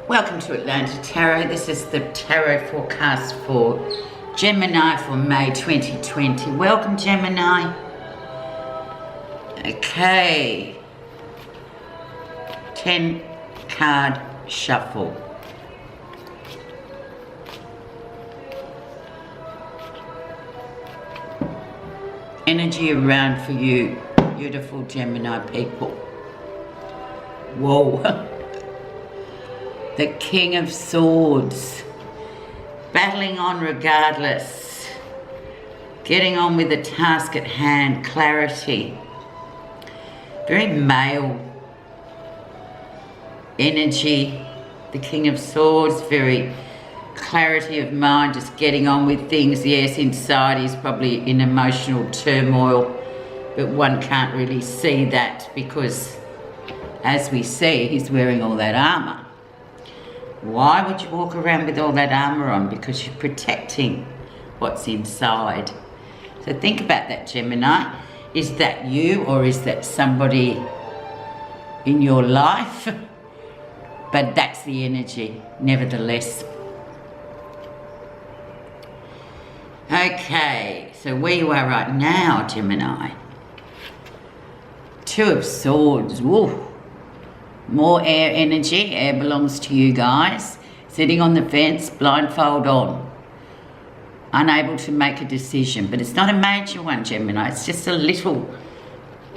Welcome to Atlanta Tarot. This is the tarot forecast for Gemini for May 2020. Welcome, Gemini. Okay. 10 card shuffle. Energy around for you, beautiful Gemini people. Whoa. The King of Swords, battling on regardless, getting on with the task at hand, clarity, very male energy. The King of Swords, very clarity of mind, just getting on with things. Yes, inside he's probably in emotional turmoil, but one can't really see that because, as we see, he's wearing all that armor. Why would you walk around with all that armor on? Because you're protecting what's inside. So think about that, Gemini. Is that you, or is that somebody in your life? But that's the energy, nevertheless. Okay, so where you are right now, Gemini. Two of Swords. Woo. More air energy. Air belongs to you guys. Sitting on the fence, blindfold on. Unable to make a decision. But it's not a major one, Gemini. It's just a little,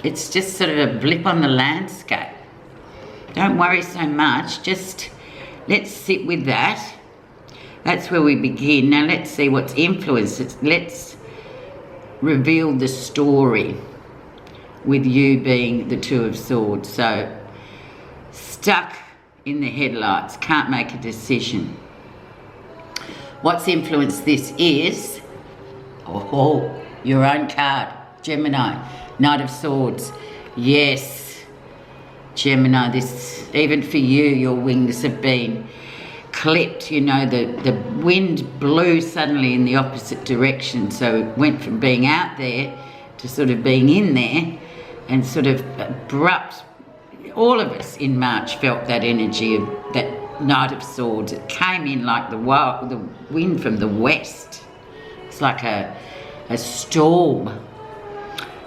it's just sort of a blip on the landscape. Don't worry so much. Just let's sit with that. That's where we begin. Now let's see what's influenced it. Let's reveal the story with you being the Two of Swords. So, stuck in the headlights, can't make a decision. What's influenced this is, your own card, Gemini, Knight of Swords. Yes, Gemini, this, even for you, your wings have been clipped. You know, the wind blew suddenly in the opposite direction, so it went from being out there to sort of being in there, and sort of abrupt. All of us in March felt that energy of that Knight of Swords. It came in like the wind from the west. It's like a storm,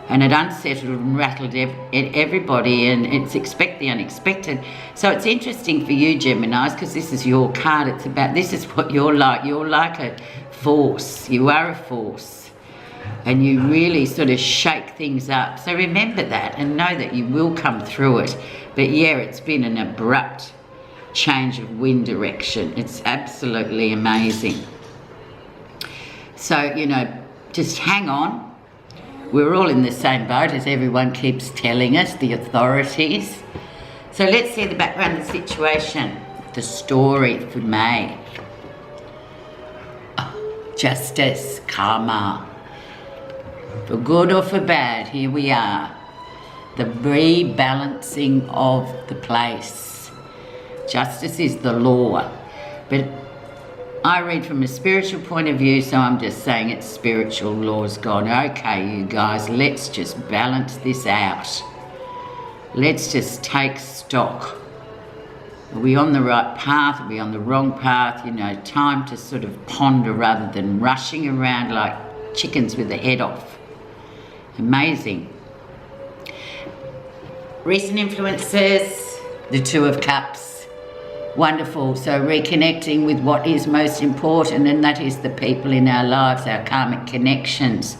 and it unsettled and rattled everybody, and it's expect the unexpected. So it's interesting for you, Geminis, because this is your card. It's about, this is what you're like. You're like a force. You are a force. And you really sort of shake things up. So remember that and know that you will come through it. But yeah, it's been an abrupt change of wind direction. It's absolutely amazing. So, you know, just hang on. We're all in the same boat, as everyone keeps telling us, the authorities. So let's see the background of the situation, the story for May. Justice, karma. For good or for bad, here we are. The rebalancing of the place. Justice is the law. But I read from a spiritual point of view, so I'm just saying it's spiritual laws gone. Okay, you guys, let's just balance this out. Let's just take stock. Are we on the right path? Are we on the wrong path? You know, time to sort of ponder rather than rushing around like chickens with the head off. Amazing. Recent influences, the Two of Cups. Wonderful. So reconnecting with what is most important, and that is the people in our lives, our karmic connections,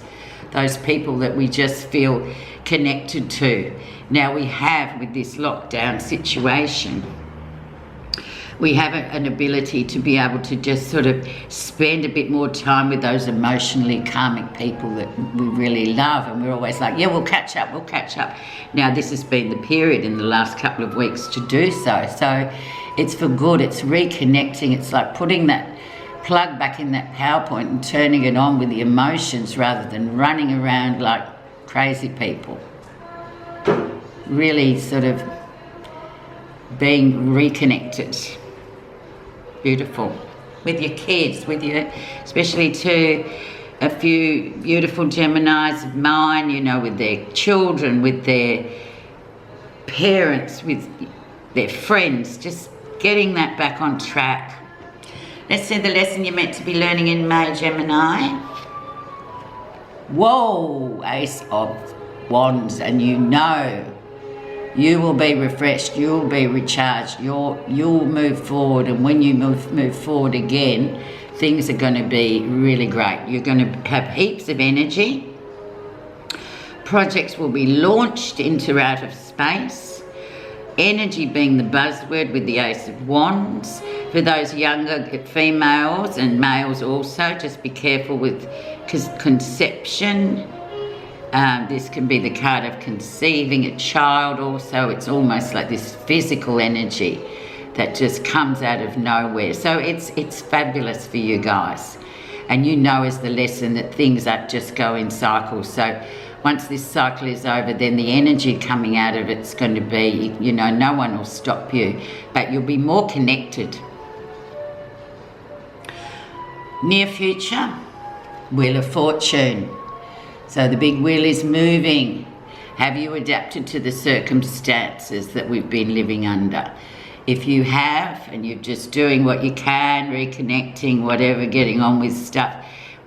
those people that we just feel connected to. Now we have, with this lockdown situation, we have an ability to be able to just sort of spend a bit more time with those emotionally karmic people that we really love, and we're always like, yeah, we'll catch up. Now this has been the period in the last couple of weeks to do so. So it's for good. It's reconnecting. It's like putting that plug back in that power point and turning it on with the emotions rather than running around like crazy people. Really sort of being reconnected. Beautiful. With your kids, with your, especially to a few beautiful Geminis of mine, you know, with their children, with their parents, with their friends, just getting that back on track. Let's see the lesson you're meant to be learning in May, Gemini. Whoa, Ace of Wands, and you know you will be refreshed, you'll be recharged, you'll move forward, and when you move forward again, things are going to be really great. You're going to have heaps of energy. Projects will be launched into outer space. Energy being the buzzword with the Ace of Wands. For those younger females and males also, just be careful with conception. This can be the card of conceiving a child also. It's almost like this physical energy that just comes out of nowhere. So it's fabulous for you guys. And you know as the lesson that things are just go in cycles. So once this cycle is over, then the energy coming out of it's going to be, you know, no one will stop you. But you'll be more connected. Near future, Wheel of Fortune. So the big wheel is moving. Have you adapted to the circumstances that we've been living under? If you have, and you're just doing what you can, reconnecting, whatever, getting on with stuff,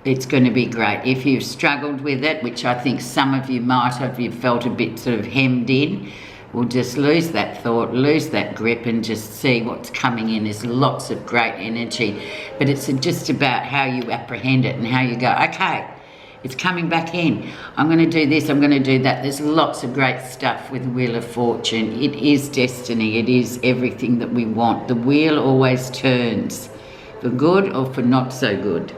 it's going to be great. If you've struggled with it, which I think some of you might have, you felt a bit sort of hemmed in, well, just lose that thought, lose that grip, and just see what's coming in. There's lots of great energy, but it's just about how you apprehend it and how you go, okay, it's coming back in. I'm going to do this, I'm going to do that. There's lots of great stuff with Wheel of Fortune. It is destiny. It is everything that we want. The wheel always turns for good or for not so good.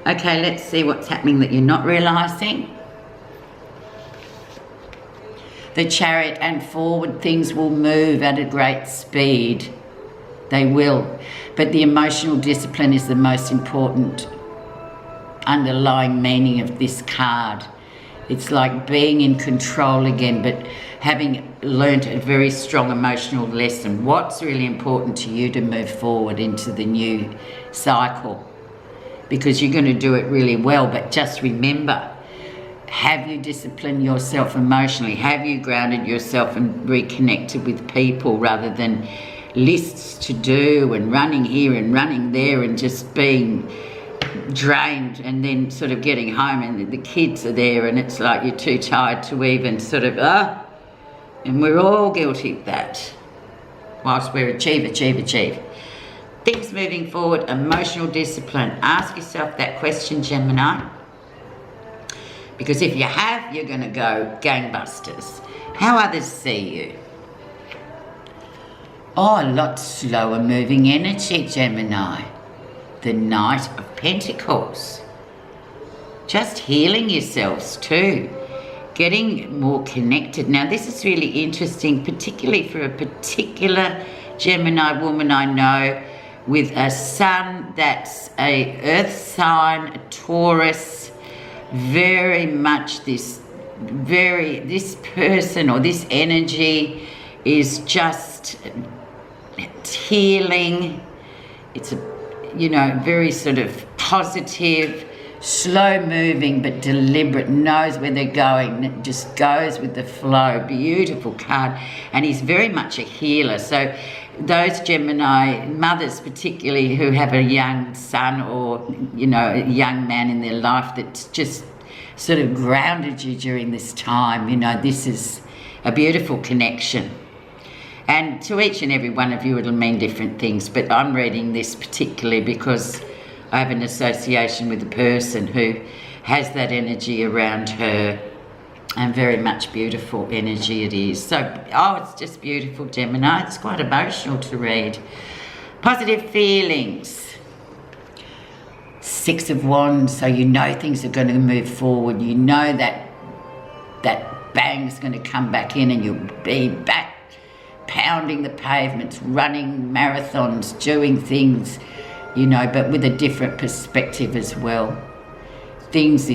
Okay, let's see what's happening that you're not realising. The Chariot, and forward things will move at a great speed. They will. But the emotional discipline is the most important underlying meaning of this card. It's like being in control again, but having learnt a very strong emotional lesson. What's really important to you to move forward into the new cycle? Because you're going to do it really well, but just remember, have you disciplined yourself emotionally? Have you grounded yourself and reconnected with people rather than lists to do and running here and running there and just being drained, and then sort of getting home and the kids are there and it's like you're too tired to even sort of, and we're all guilty of that whilst we're achieve. Things moving forward, emotional discipline. Ask yourself that question, Gemini, because if you have, you're going to go gangbusters. How others see you. Oh, a lot slower moving energy, Gemini. The Knight of Pentacles. Just healing yourselves too. Getting more connected. Now this is really interesting, particularly for a particular Gemini woman I know with a sun that's a earth sign, a Taurus, very much this person or this energy is just, it's healing. It's a, you know, very sort of positive, slow moving but deliberate, knows where they're going, just goes with the flow. Beautiful card. And he's very much a healer. So those Gemini mothers particularly who have a young son or, you know, a young man in their life that's just sort of grounded you during this time, you know, this is a beautiful connection. And to each and every one of you, it'll mean different things. But I'm reading this particularly because I have an association with a person who has that energy around her. And very much beautiful energy it is. So, oh, it's just beautiful, Gemini. It's quite emotional to read. Positive feelings. Six of Wands. So you know things are going to move forward. You know that bang's going to come back in and you'll be back pounding the pavements, running marathons, doing things, you know, but with a different perspective as well. Things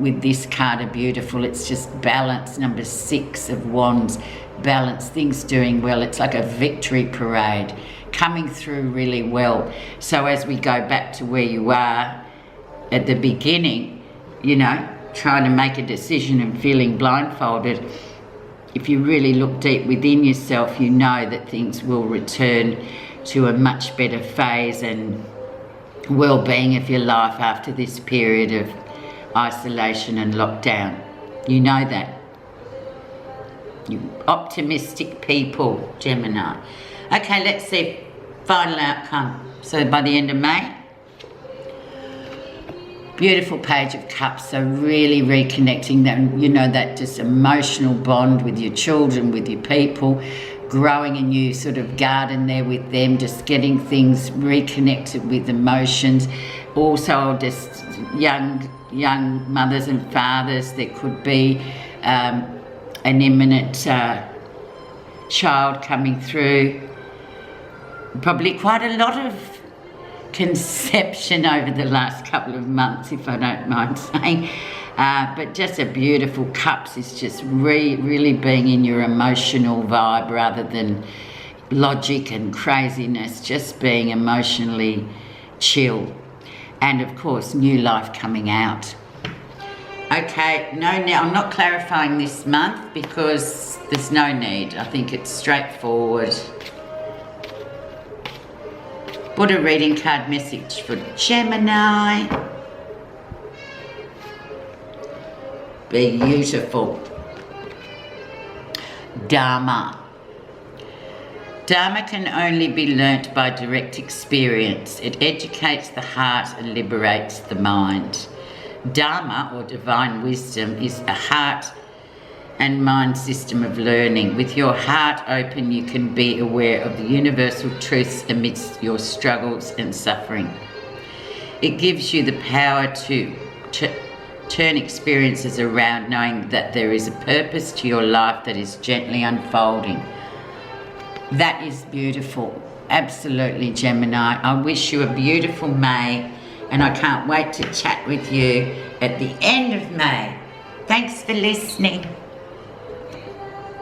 with this card are beautiful. It's just balance. Number 6 of Wands, balance, things doing well. It's like a victory parade coming through really well. So as we go back to where you are at the beginning, you know, trying to make a decision and feeling blindfolded, if you really look deep within yourself, you know that things will return to a much better phase and well-being of your life after this period of isolation and lockdown. You know that. You optimistic people, Gemini. Okay, let's see final outcome. So by the end of May, beautiful Page of Cups. So really reconnecting that, you know, that just emotional bond with your children, with your people, growing a new sort of garden there with them, just getting things reconnected with emotions. Also just young mothers and fathers. There could be an imminent child coming through. Probably quite a lot of conception over the last couple of months, if I don't mind saying. But just a beautiful Cups is just really being in your emotional vibe rather than logic and craziness, just being emotionally chill. And of course, new life coming out. Okay, I'm not clarifying this month because there's no need. I think it's straightforward. What a reading card message for Gemini. Beautiful. Dharma. Dharma can only be learnt by direct experience. It educates the heart and liberates the mind. Dharma, or divine wisdom, is a heart and mind system of learning. With your heart open, you can be aware of the universal truths amidst your struggles and suffering. It gives you the power to turn experiences around, knowing that there is a purpose to your life that is gently unfolding. That is beautiful. Absolutely, Gemini. I wish you a beautiful May, and I can't wait to chat with you at the end of May. Thanks for listening.